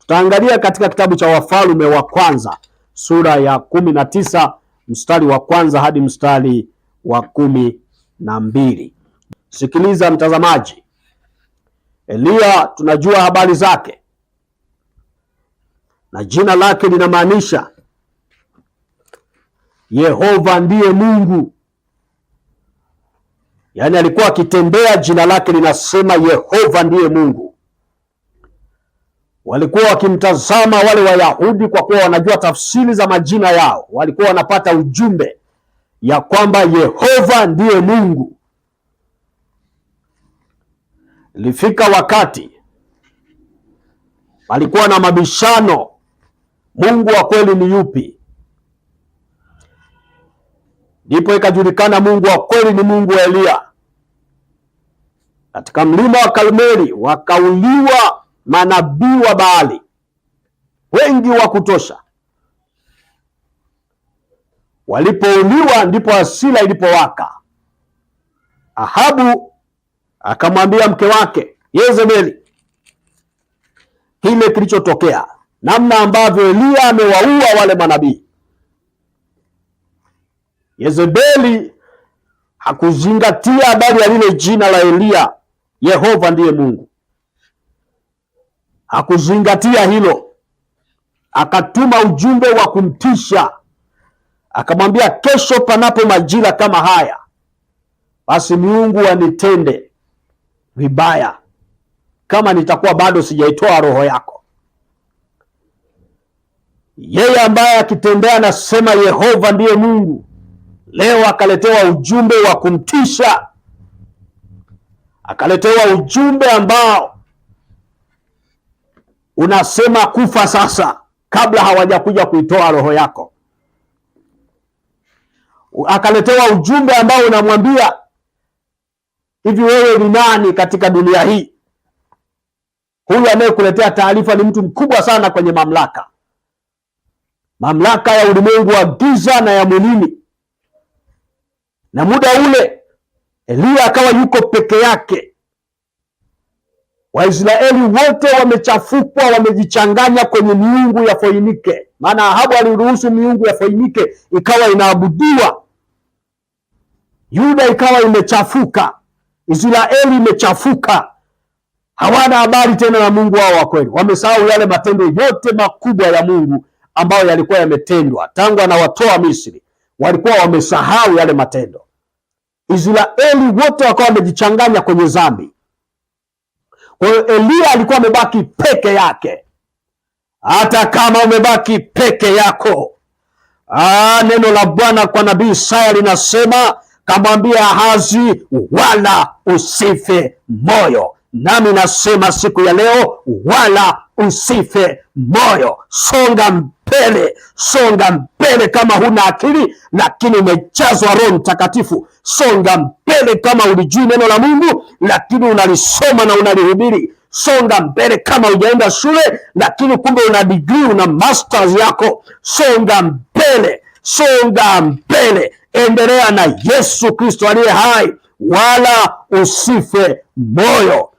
Tutaangalia katika kitabu cha Wafalme wa kwanza sura ya 19 mstari wa kwanza hadi mstari wa 12. Sikiliza mtazamaji. Eliya tunajua habari zake, na jina lake linamaanisha Yehova ndiye Mungu. Yaani alikuwa akitembea, jina lake linasema Yehova ndiye Mungu. Walikuwa wakimtazama wale Wayahudi, kwa kuwa wanajua tafsiri za majina yao, walikuwa wanapata ujumbe ya kwamba Yehova ndiye Mungu. Ilifika wakati walikuwa na mabishano, Mungu wa kweli ni yupi? Ndipo ikajulikana Mungu wa kweli ni Mungu wa Eliya. Katika mlima wa Karmeli wakauliwa manabii wa Baali wengi wa kutosha. Walipouliwa ndipo hasira ilipowaka. Ahabu akamwambia mke wake Yezebeli kile kilichotokea, namna ambavyo Eliya amewaua wale manabii. Yezebeli hakuzingatia habari ya lile jina la Eliya, Yehova ndiye Mungu. Hakuzingatia hilo, akatuma ujumbe wa kumtisha, akamwambia, kesho panapo majira kama haya, basi miungu wanitende vibaya kama nitakuwa bado sijaitoa roho yako. Yeye ambaye akitembea nasema Yehova ndiye Mungu, leo akaletewa ujumbe wa kumtisha, akaletewa ujumbe ambao unasema kufa sasa kabla hawajakuja kuitoa roho yako. Akaletewa ujumbe ambao unamwambia, hivi wewe ni nani katika dunia hii? Huyu anayekuletea taarifa ni mtu mkubwa sana kwenye mamlaka ya ulimwengu wa giza na ya mwilini. Na muda ule Eliya akawa yuko peke yake. Waisraeli wote wamechafukwa, wamejichanganya kwenye miungu ya Foinike. Maana Ahabu aliruhusu miungu ya Foinike ikawa inaabudiwa. Yuda ikawa imechafuka, Israeli imechafuka. Hawana habari tena na Mungu wao wa kweli. Wamesahau yale matendo yote makubwa ya Mungu ambayo yalikuwa yametendwa tangu anawatoa Misri. Walikuwa wamesahau yale matendo. Israeli wote wakawa wamejichanganya kwenye dhambi. Kwa hiyo Eliya alikuwa amebaki peke yake. Hata kama umebaki peke yako, neno la Bwana kwa nabii Isaya linasema, kamwambia Ahazi, wala usife moyo. Nami nasema siku ya leo, wala usife moyo. Songa mbele, songa mbele. Kama huna akili lakini umejazwa Roho Mtakatifu, songa mbele. Kama ulijui neno la Mungu lakini unalisoma na unalihubiri, songa mbele. Kama hujaenda shule lakini kumbe una degree, una masters yako, songa mbele, songa mbele. Endelea na Yesu Kristo aliye hai, wala usife moyo.